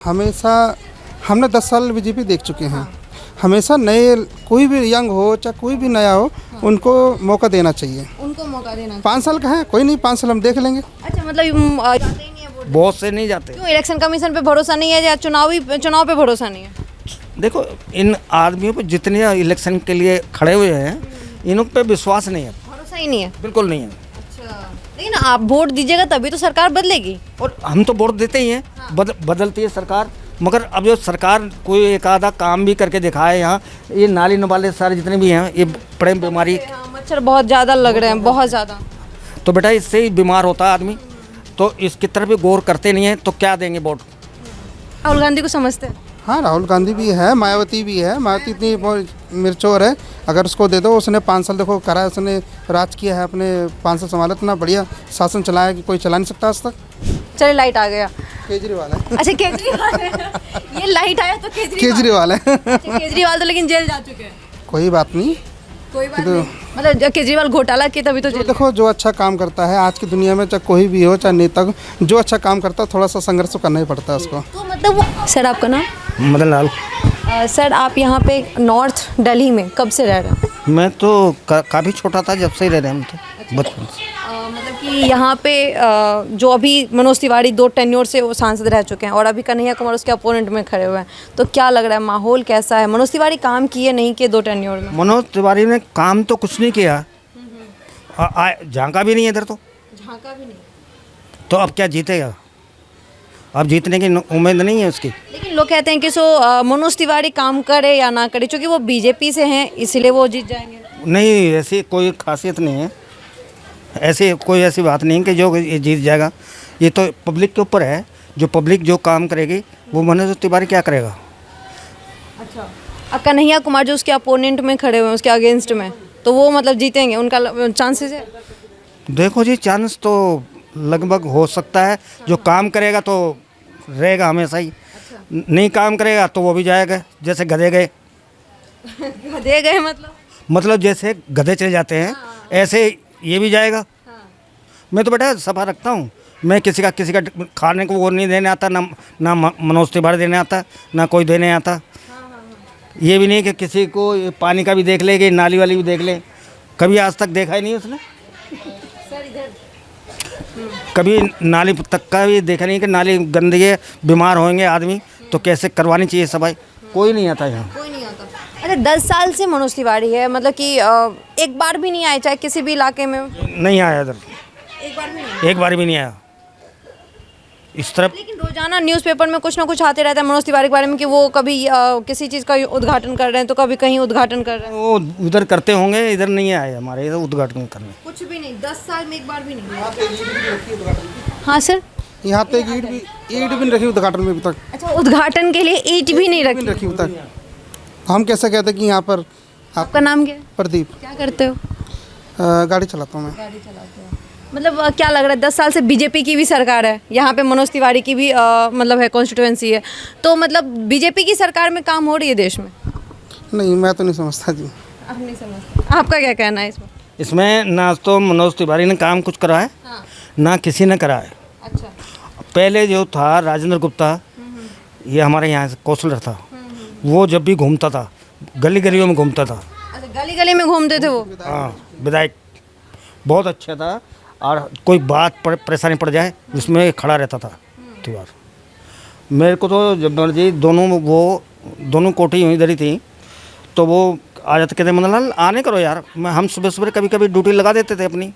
हमेशा हमने 10 साल बीजेपी देख चुके हैं। हमेशा नए कोई भी यंग हो चाहे कोई भी नया हो, उनको मौका देना चाहिए। उनको मौका देना। 5 साल का है, कोई नहीं, 5 साल हम देख लेंगे। अच्छा, मतलब जाते ही नहीं है वोट। बहुत से नहीं जाते। क्यों, इलेक्शन कमीशन पे भरोसा नहीं है या चुनाव पे भरोसा नहीं है? देखो, इन आदमियों पे जितने इलेक्शन के लिए खड़े हुए हैं, इन पे विश्वास नहीं है, भरोसा ही नहीं है। बिल्कुल नहीं है। अच्छा, लेकिन आप वोट दीजिएगा तभी तो सरकार बदलेगी। और हम तो वोट देते ही हैं, बदलती है सरकार, मगर अब जो सरकार कोई एक आधा काम भी करके दिखाए, यहाँ ये नाली नवाले सारे जितने भी हैं, ये बड़े बीमारी, मच्छर बहुत ज़्यादा लग रहे हैं, बहुत ज़्यादा। तो बेटा इससे ही बीमार होता है आदमी। तो इसकी तरफ भी गौर करते नहीं है, तो क्या देंगे वोट? राहुल गांधी को समझते हैं? हाँ, राहुल गांधी भी है, मायावती भी है। मायावती इतनी मिर्चोर है, अगर उसको दे दो। उसने 5 साल देखो करा है, उसने राज किया है, अपने 5 साल संभाला, इतना बढ़िया शासन चलाया कि कोई चला नहीं सकता आज तक। चलिए, लाइट आ गया। केजरीवाल है। अच्छा, केजरीवाल है। ये लाइट आया तो केजरीवाल है। अच्छा, केजरीवाल तो लेकिन जेल जा चुके हैं। कोई बात नहीं, कोई बात नहीं, मतलब केजरीवाल घोटाला किया तभी तो जेल। देखो जो अच्छा काम करता है आज की दुनिया में, चाहे कोई भी हो चाहे नेता हो, जो अच्छा काम करता है थोड़ा सा संघर्ष तो करना ही पड़ता है उसको। तो मतलब वो सर, आपका नाम? मदन लाल। सर, आप यहाँ पे नॉर्थ दिल्ली में कब से रह रहे हैं? मैं तो काफ़ी छोटा था जब से ही रह रहे हैं हम तो, बचपन से। मतलब कि यहाँ पे जो अभी मनोज तिवारी 2 टेन्योर से वो सांसद रह चुके हैं और अभी कन्हैया कुमार उसके अपोनेंट में खड़े हुए हैं, तो क्या लग रहा है, माहौल कैसा है? मनोज तिवारी काम किए नहीं किए 2 टेन्योर में? मनोज तिवारी ने काम तो कुछ नहीं किया, झांका भी नहीं है इधर, तो झांका भी नहीं। तो अब क्या जीतेगा? अब जीतने की उम्मीद नहीं है उसकी। लेकिन लोग कहते हैं कि मनोज तिवारी काम करे या ना करे, क्योंकि वो बीजेपी से हैं इसलिए वो जीत जाएंगे। नहीं, ऐसी कोई खासियत नहीं है, ऐसी कोई ऐसी बात नहीं कि जो ये जीत जाएगा। ये तो पब्लिक के ऊपर है, जो पब्लिक जो काम करेगी वो मनोज तिवारी क्या करेगा। अच्छा, कन्हैया कुमार जो उसके अपोनेंट में खड़े हुए हैं, उसके अगेंस्ट में, तो वो मतलब जीतेंगे, उनका चांसेस है? देखो जी, चांस तो लगभग हो सकता है। जो काम करेगा तो रहेगा हमेशा ही। अच्छा। नहीं काम करेगा तो वो भी जाएगा, जैसे गधे गए। गधे गए मतलब जैसे गधे चले जाते हैं, ऐसे ये भी जाएगा। मैं तो बेटा सफा रखता हूँ, मैं किसी का खाने को वो नहीं देने आता, ना मनोज तिवारी देने आता, ना कोई देने आता। ये भी नहीं कि किसी को पानी का भी देख ले, कि नाली वाली भी देख ले, कभी आज तक देखा ही नहीं उसने। कभी नाली तक का भी देखा नहीं कि नाली गंदगी है, बीमार होंगे आदमी तो कैसे करवानी चाहिए सफाई, कोई नहीं आता यहाँ। कोई नहीं आता। अच्छा, 10 साल से मनोज तिवारी है, मतलब कि एक बार भी नहीं आए चाहे किसी भी इलाके में? नहीं आया इधर, एक बार भी नहीं? एक बार भी नहीं आया इस तरफ। लेकिन रोजाना न्यूज़पेपर में कुछ ना कुछ आते रहता है मनोज तिवारी के बारे में कि वो कभी किसी चीज़ का उद्घाटन कर रहे हैं तो कभी कहीं उद्घाटन कर रहे हैं। वो उधर करते होंगे, इधर नहीं आए हमारे इधर उद्घाटन करने। कुछ भी नहीं, 10 साल में एक बार भी नहीं? हाँ सर, यहाँ पे ईट भी नहीं रखी उद्घाटन में अभी तक। अच्छा, उद्घाटन के लिए ईट भी नहीं रखी अभी तक। हम कैसे कहते कि यहाँ पर आपका नाम क्या है? प्रदीप। क्या करते हो? गाड़ी चलाता हूँ मैं। गाड़ी चलाते हो। मतलब क्या लग रहा है, 10 साल से बीजेपी की भी सरकार है, यहाँ पे मनोज तिवारी की भी मतलब है कॉन्स्टिट्यूएंसी है, तो मतलब बीजेपी की सरकार में काम हो रही है देश में? नहीं, मैं तो नहीं समझता जी। आप नहीं समझते? आपका क्या कहना है इसमें? इसमें ना तो मनोज तिवारी ने काम कुछ करा है, ना किसी ने करा है। अच्छा। पहले जो था राजेंद्र गुप्ता, ये हमारे यहाँ से कौंसलर था, वो जब भी घूमता था गली गलियों में घूमता था। अच्छा, गली गली में घूमते थे वो? हाँ, विधायक बहुत अच्छा था, और कोई बात परेशानी पड़ जाए उसमें खड़ा रहता था तिवारी। मेरे को तो जब मर्जी दोनों कोठी हुई इधर ही थी, तो वो आ जाते, कहते मनलाल आने करो यार। हम सुबह सुबह कभी कभी ड्यूटी लगा देते थे अपनी,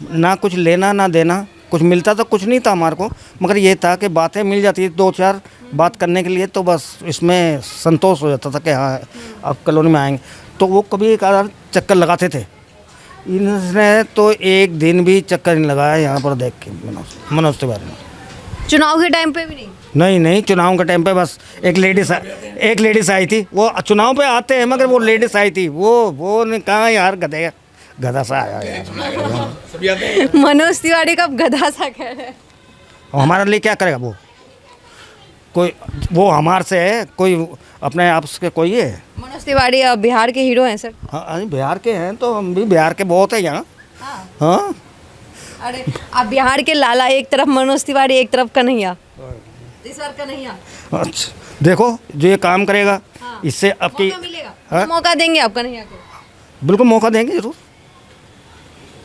ना कुछ लेना ना देना, कुछ मिलता तो कुछ नहीं था हमारे को, मगर ये था कि बातें मिल जाती थी 2-4 बात करने के लिए, तो बस इसमें संतोष हो जाता था कि हाँ अब कॉलोनी में आएंगे। तो वो कभी एक आधा चक्कर लगाते थे, इन्होंने तो एक दिन भी चक्कर नहीं लगाया यहाँ पर देख के मनोज तिवारी ने। चुनाव के टाइम पे भी नहीं? नहीं, चुनाव के टाइम पे बस एक लेडीज़ आई थी, वो चुनाव पे आते हैं मगर वो लेडीज़ आई थी, वो ने कहा यार गधा सा आया यार। मनोज तिवारी का गधा सा कह रहे हैं। हमारे लिए क्या करेगा वो हमारे से है, कोई अपने आप से कोई है? मनोज तिवारी बिहार के हीरो हैं सर। हाँ, बिहार के हैं तो हम भी बिहार के बहुत है यहाँ। हाँ, अरे आप बिहार के लाला, एक तरफ मनोज तिवारी एक तरफ कन्हैया। तो इस बार कन्हैया अच्छा देखो जो ये काम करेगा इससे आपकी मौका मिलेगा, हाँ? मौका देंगे आप कन्हैया को? बिल्कुल मौका देंगे, जरूर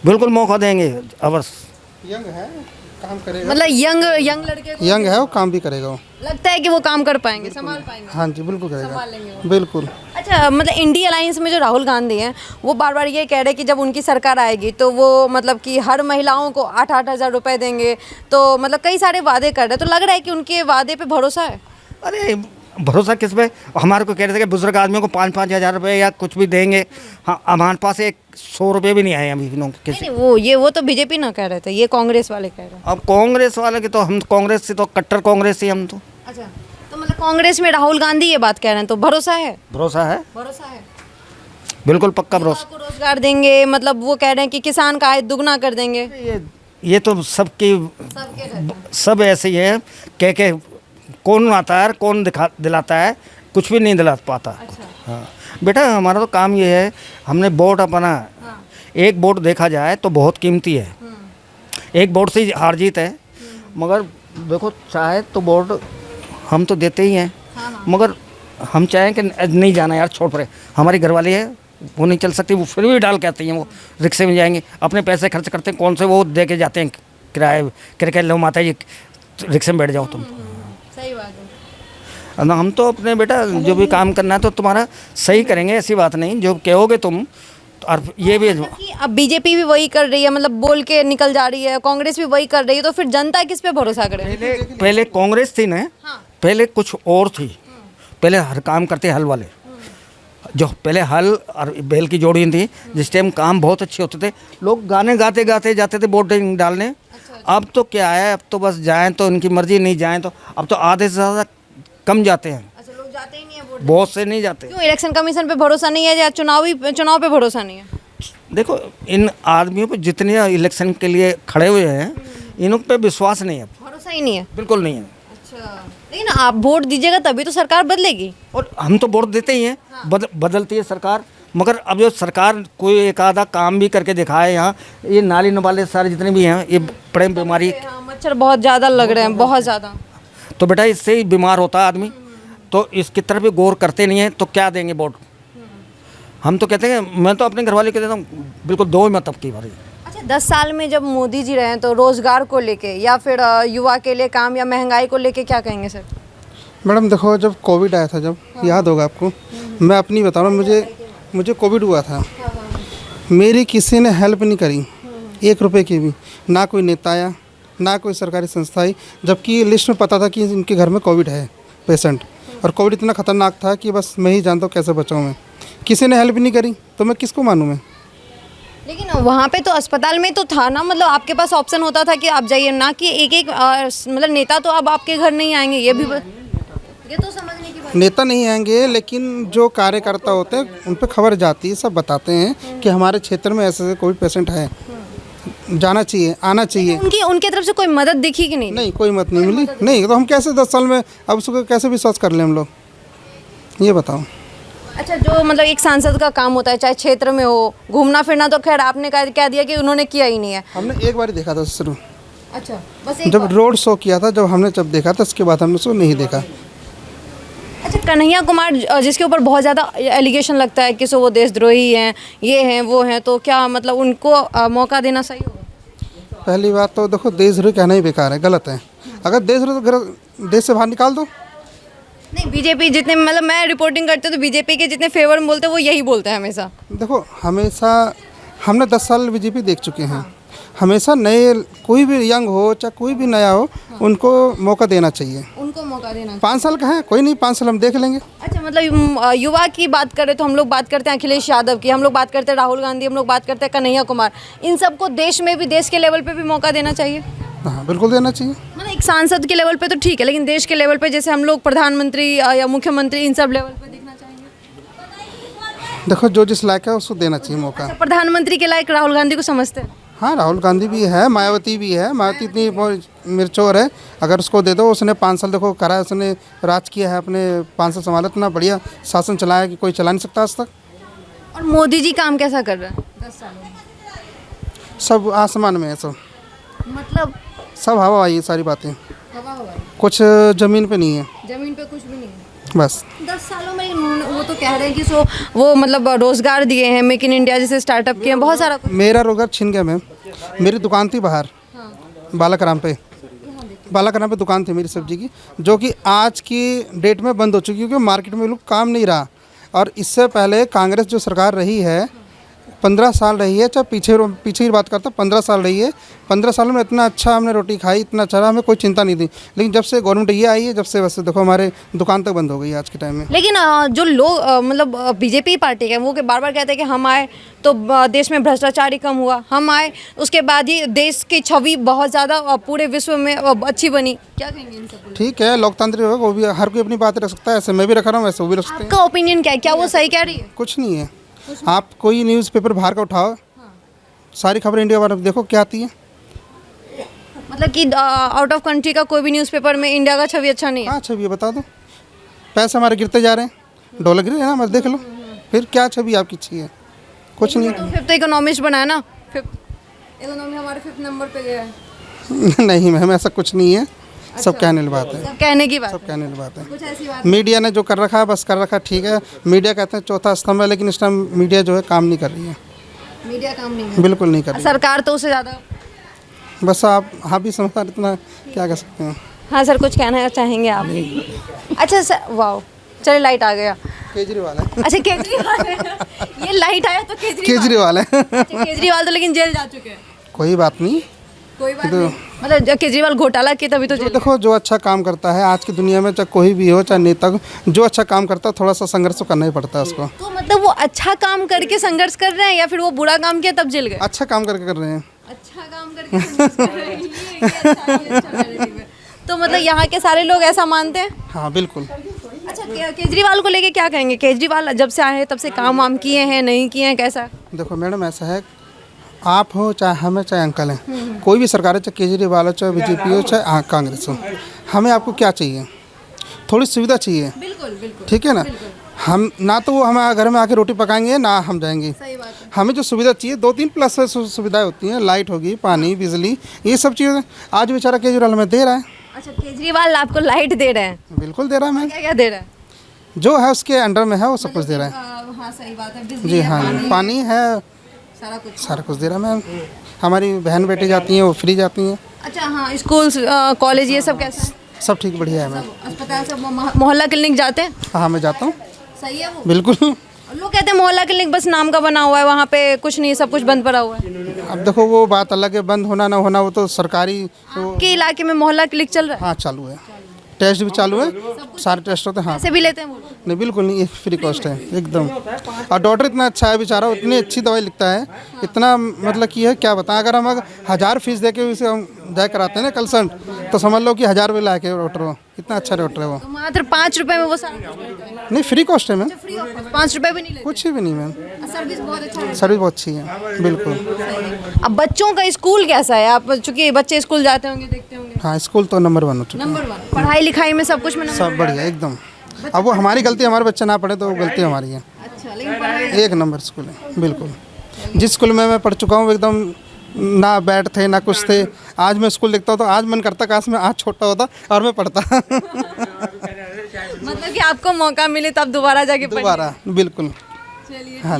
बिल्कुल मौका देंगे अवश्य। यंग है, काम करेगा। मतलब यंग लड़के को यंग है, वो काम भी करेगा वो। लगता है कि वो काम कर पाएंगे, संभाल पाएंगे? हाँ जी, बिल्कुल संभाल लेंगे करेगा, वो। बिल्कुल। अच्छा, मतलब इंडिया अलायंस में जो राहुल गांधी हैं वो बार बार ये कह रहे हैं कि जब उनकी सरकार आएगी तो वो मतलब कि हर महिलाओं को 8-8 हज़ार रुपये देंगे, तो मतलब कई सारे वादे कर रहे हैं, तो लग रहा है कि उनके वादे पे भरोसा है? अरे भरोसा किस पे, हमारे को कह रहे थे कि बुजुर्ग आदमियों को 5-5 हज़ार रुपये या कुछ भी देंगे। हाँ, हमारे पास 100 रुपये भी नहीं आए अभी किसी। नहीं, वो तो बीजेपी ना कह रहे थे, ये कांग्रेस वाले कह रहे हैं। अब कांग्रेस वाले की तो हम कांग्रेस से तो कट्टर कांग्रेस से हम तो। अच्छा, तो मतलब कांग्रेस में राहुल गांधी ये बात कह रहे हैं, तो भरोसा है? भरोसा है, भरोसा है, बिल्कुल पक्का भरोसा। को रोजगार देंगे, मतलब वो कह रहे हैं कि किसान का आय दुगना कर देंगे। ये तो सबकी सब ऐसे ही है, कह के कौन आता है कौन दिलाता है, कुछ भी नहीं दिला पाता। हाँ बेटा, हमारा तो काम ये है, हमने वोट अपना, एक वोट देखा जाए तो बहुत कीमती है, एक वोट से हार जीत है, मगर देखो चाहे तो वोट हम तो देते ही हैं, मगर हम चाहें कि नहीं जाना यार, छोड़ पड़े, हमारी घरवाली है वो नहीं चल सकती, वो फिर भी डाल के आती हैं, वो रिक्शे में जाएंगे, अपने पैसे खर्च करते हैं, कौन से वो दे के जाते हैं किराए लो माता जी रिक्शे में बैठ जाओ तुम। सही बात है। ना हम तो अपने बेटा जो भी काम करना है तो तुम्हारा सही करेंगे, ऐसी बात नहीं, जो कहोगे तुम। और ये भी कि अब बीजेपी भी वही कर रही है, मतलब बोल के निकल जा रही है, कांग्रेस भी वही कर रही है, तो फिर जनता किस पे भरोसा करे? पहले कांग्रेस थी ना, पहले कुछ और थी, पहले हर काम करते हल वाले, जो पहले हल और बैल की जोड़ी थी, जिस टाइम काम बहुत अच्छे होते थे, लोग गाने गाते गाते जाते थे वोट डालने। अब तो क्या है, अब तो बस जाएं तो उनकी मर्जी, नहीं जाएं तो अब तो आधे से ज़्यादा कम जाते हैं। अच्छा, लोग जाते ही नहीं है वोट? बहुत से नहीं जाते। क्यों, इलेक्शन कमीशन पे भरोसा नहीं है या चुनाव पे भरोसा नहीं है? देखो इन आदमियों पे जितने इलेक्शन के लिए खड़े हुए हैं, इन पे विश्वास नहीं है, भरोसा ही नहीं है। बिल्कुल नहीं है। अच्छा, लेकिन आप वोट दीजिएगा तभी तो सरकार बदलेगी। और हम तो वोट देते ही हैं, बदलती है सरकार, मगर अब जो सरकार कोई एक आधा काम भी करके दिखाए, यहाँ ये नाली नवाले सारे जितने भी हैं, ये बड़े बीमारी, मच्छर बहुत ज़्यादा लग रहे हैं, बहुत ज़्यादा, तो बेटा इससे ही बीमार होता है आदमी, तो इसकी तरफ भी गौर करते नहीं है, तो क्या देंगे वोट। हम तो कहते हैं, मैं तो अपने घरवाले को देता हूँ, बिल्कुल दो मत अब की बारी। अच्छा, 10 साल में जब मोदी जी रहे तो रोजगार को लेके या फिर युवा के लिए काम या महंगाई को लेके क्या कहेंगे सर? मैडम देखो, जब कोविड आया था, जब याद होगा आपको, मैं अपनी बता रहा हूँ, मुझे कोविड हुआ था, मेरी किसी ने हेल्प नहीं करी, 1 रुपये की भी, ना कोई नेता आया, ना कोई सरकारी संस्था आई, जबकि लिस्ट में पता था कि इनके घर में कोविड है पेशेंट, और कोविड इतना ख़तरनाक था कि बस मैं ही जानता हूँ कैसे बचाऊँ मैं, किसी ने हेल्प नहीं करी, तो मैं किसको मानूँ मैं? लेकिन वहाँ पे तो अस्पताल में तो था ना, मतलब आपके पास ऑप्शन होता था कि आप जाइए, ना कि एक मतलब नेता तो अब आपके घर नहीं आएंगे, ये तो समझने की बात। नेता नहीं आएंगे, लेकिन जो कार्यकर्ता होते हैं उन पर खबर जाती है, सब बताते हैं कि हमारे क्षेत्र में ऐसे कोविड पेशेंट है, जाना चाहिए, आना चाहिए। उनकी तरफ से कोई मदद दिखी कि नहीं? नहीं, कोई मत नहीं मिली। नहीं तो हम कैसे 10 साल में अब उसको कैसे विश्वास कर लें हम लोग, ये बताओ। अच्छा, जो मतलब एक सांसद का काम होता है, चाहे क्षेत्र में हो, घूमना फिरना, तो खैर आपने कह दिया कि उन्होंने किया ही नहीं है। हमने एक बार देखा था सिर्फ, अच्छा, बस एक जब बार। रोड शो किया था, जब देखा था, उसके बाद हमने उसको नहीं देखा। अच्छा, कन्हैया कुमार जिसके ऊपर बहुत ज़्यादा एलिगेशन लगता है कि सो वो देशद्रोही हैं, ये हैं वो हैं, तो क्या मतलब उनको मौका देना सही होगा? पहली बात तो देखो, देशद्रोही कहना ही बेकार है, गलत है। अगर देशद्रोही तो देश से बाहर निकाल दो। नहीं, बीजेपी जितने, मतलब मैं रिपोर्टिंग करती हूँ तो बीजेपी के जितने फेवर में बोलते हैं वो यही बोलते हैं हमेशा। देखो, हमेशा हमने 10 साल बीजेपी देख चुके हैं, हमेशा नए, कोई भी यंग हो चाहे कोई भी नया हो, उनको मौका देना चाहिए। उनको मौका देना। 5 साल का है, कोई नहीं, 5 साल हम देख लेंगे। अच्छा, मतलब युवा की बात करें तो हम लोग बात करते हैं अखिलेश यादव की, हम लोग बात करते हैं राहुल गांधी, हम लोग बात करते हैं कन्हैया कुमार, इन सबको देश में भी, देश के लेवल पे भी मौका देना चाहिए। हाँ, बिल्कुल देना चाहिए। मतलब एक सांसद के लेवल पे तो ठीक है, लेकिन देश के लेवल पे जैसे हम लोग प्रधानमंत्री या मुख्यमंत्री, इन सब लेवल पे देखना चाहिए। देखो, जो जिस लायक है उसको देना चाहिए मौका। अच्छा, प्रधानमंत्री के लायक राहुल गांधी को समझते हैं? हाँ, राहुल गांधी भी है, मायावती भी है। मायावती इतनी मिर्चोर है, अगर उसको दे दो, उसने 5 साल देखो करा है, उसने राज किया है, अपने 5 साल संभाला, इतना बढ़िया शासन चलाया कि कोई चला नहीं सकता आज तक। और मोदी जी काम कैसा कर रहे हैं 10 सालों में? सब आसमान में है सब। मतलब सब हवा आई है सारी बातें, हवा हवा है। कुछ ज़मीन पे नहीं है जमीन पे कुछ भी नहीं है। बस। 10 सालों में वो तो कह रहे हैं कि वो मतलब रोजगार दिए हैं, मेक इन इंडिया जैसे स्टार्टअप किए हैं, बहुत सारा कुछ। मेरा रोज़गार छिन गया मैम। मेरी दुकान थी बाहर बालाकराम पे, बालाकराम पे दुकान थी मेरी सब्जी की, जो कि आज की डेट में बंद हो चुकी है क्योंकि मार्केट में लोग काम नहीं रहा। और इससे पहले कांग्रेस जो सरकार रही है 15 साल रही है, चाहे पीछे की बात करता 15 साल रही है। 15 साल में इतना अच्छा हमने रोटी खाई, इतना अच्छा रहा, हमें कोई चिंता नहीं थी। लेकिन जब से गवर्नमेंट ये आई है, जब से बस देखो हमारे दुकान तक बंद हो गई है आज के टाइम में। लेकिन जो लोग मतलब बीजेपी पार्टी के वो बार बार कहते हैं कि हम आए तो देश में भ्रष्टाचार ही कम हुआ, हम आए उसके बाद ही देश की छवि बहुत ज़्यादा पूरे विश्व में अच्छी बनी। क्या कहेंगे इन सब? ठीक है, लोकतांत्रिक होगा, वो भी हर कोई अपनी बात रख सकता है। ऐसे मैं भी रख रहा हूँ, वैसे वो भी रख सकते हैं। आपका ओपिनियन क्या है, क्या वो सही कह रही है? कुछ नहीं है। आप कोई न्यूज़पेपर बाहर का उठाओ, सारी खबरें इंडिया वाले देखो क्या आती है। मतलब कि आउट ऑफ कंट्री का कोई भी न्यूज़पेपर में इंडिया का छवि अच्छा नहीं है। हाँ छवि है, बता दो। पैसे हमारे गिरते जा रहे हैं, डॉलर गिर रहे हैं ना, बस देख लो। फिर क्या छवि आपकी चाहिए? कुछ नहीं। तो फिफ्थ इकोनॉमिस्ट बनाया ना, फिफ्थ इकोनॉमी हमारे 5th नंबर पे गया है। नहीं मैम, ऐसा कुछ नहीं है। सब कहने वाली बात है, सब कहने की बात सब कहने वाली बात है। कुछ ऐसी बात मीडिया ने जो कर रखा है बस कर रखा है, ठीक है। मीडिया कहते हैं चौथा स्तंभ है, लेकिन इस टाइम मीडिया जो है काम नहीं कर रही है, मीडिया काम नहीं है। बिल्कुल नहीं कर रही। सरकार तो उससे ज़्यादा। बस आप भी समझदार, इतना क्या कर सकते हैं। हाँ सर, कुछ कहना चाहेंगे आप? अच्छा सर, वाह, चलिए लाइट आ गया। केजरीवाल है। अच्छा केजरीवाल है। ये लाइट आया तो केजरीवाल है। अच्छा, केजरीवाल तो लेकिन जेल जा चुके हैं। कोई बात नहीं। कोई बात नहीं, मतलब जब केजरीवाल घोटाला किया तभी तो जेल। देखो जो अच्छा काम करता है आज की दुनिया में, चाहे कोई भी हो, चाहे नेता हो, जो अच्छा काम करता है थोड़ा सा संघर्ष तो करना ही पड़ता है उसको। तो मतलब वो अच्छा काम करके संघर्ष कर रहे हैं या फिर वो बुरा काम किया तब जेल गए? अच्छा काम करके कर रहे हैं। अच्छा काम करके संघर्ष कर रहे हैं, ये अच्छा narrative है। तो मतलब यहाँ के सारे लोग ऐसा मानते हैं? हाँ बिल्कुल। अच्छा केजरीवाल को लेके क्या कहेंगे? केजरीवाल जब से आए हैं तब से काम वाम किए हैं, नहीं किए हैं, कैसा? देखो मैडम, ऐसा है, आप हो चाहे हम हैं चाहे अंकल हैं, कोई भी सरकार है, चाहे केजरीवाल हो, चाहे बीजेपी हो, चाहे कांग्रेस हो, हमें आपको क्या चाहिए? थोड़ी सुविधा चाहिए। बिल्कुल बिल्कुल। ठीक है ना। हम ना तो वो हमारे घर में आके रोटी पकाएंगे ना हम जाएंगे। सही बात है। हमें जो सुविधा चाहिए 2-3 प्लस सुविधाएं होती हैं, लाइट होगी, पानी, बिजली, ये सब चीज़ें आज बेचारा केजरीवाल हमें दे रहा है। अच्छा केजरीवाल आपको लाइट दे रहे हैं? बिल्कुल दे रहा है। मैं क्या क्या दे रहा है? जो है उसके अंडर में है वो सब कुछ दे रहा है। हाँ सही बात है, बिजली जी है, हाँ, पानी है, सारा कुछ दे रहा है मैम। हमारी बहन बेटी जाती हैं वो फ्री जाती हैं। अच्छा हाँ, स्कूल कॉलेज ये सब कैसा है? सब ठीक बढ़िया है मैम। अस्पताल सब मोहल्ला क्लिनिक जाते हैं? हाँ मैं जाता हूँ। सही है वो? बिल्कुल। लोग कहते हैं मोहल्ला क्लिनिक बस नाम का बना हुआ है, वहाँ पे कुछ नहीं, सब कुछ बंद पड़ा हुआ है। अब देखो वो बात अलग है, बंद होना ना होना वो तो सरकारी आपके इलाके में मोहल्ला क्लिनिक चल रहा है? हाँ चालू है, टेस्ट भी चालू है, सारे टेस्ट होते हैं। हाँ पैसे भी लेते हैं वो? नहीं बिल्कुल नहीं, ये फ्री कॉस्ट है एकदम। और डॉक्टर इतना अच्छा है बेचारा, इतनी अच्छी दवाई लिखता है, इतना मतलब कि है क्या बताएं। अगर हम 1000 फीस दे के उसे हम जाए कराते हैं ना कंसल्ट, तो समझ लो कि 1000 रुपये ला के डॉक्टर हो, इतना अच्छा डॉक्टर है वो। तो मात्र 5 रुपए में वो सारा नहीं फ्री कॉस्ट है मैम, फ्री ऑफ कॉस्ट, 5 रुपए भी नहीं लेते? कुछ भी नहीं मैम, सर्विस बहुत अच्छा है। सर्विस बहुत अच्छी है बिल्कुल। अब बच्चों का स्कूल कैसा है? आप चूंकि बच्चे स्कूल जाते होंगे, देखते होंगे। हाँ स्कूल तो नंबर 1 हो चुका है, नंबर 1 पढ़ाई लिखाई में सब कुछ में नंबर? सब बढ़िया एकदम। अब वो हमारी गलती, हमारे बच्चे ना पढ़े तो वो गलती हमारी है। अच्छा, लेकिन पढ़ाई 1 नंबर स्कूल है बिल्कुल। जिस स्कूल में मैं पढ़ चुका हूँ एकदम ना बैट थे ना कुछ थे। आज मैं स्कूल देखता हूँ तो आज मन करता काश मैं आज छोटा होता और मैं पढ़ता। मतलब कि आपको मौका मिले तब दोबारा जाके दोबारा बिल्कुल। चलिए। हाँ।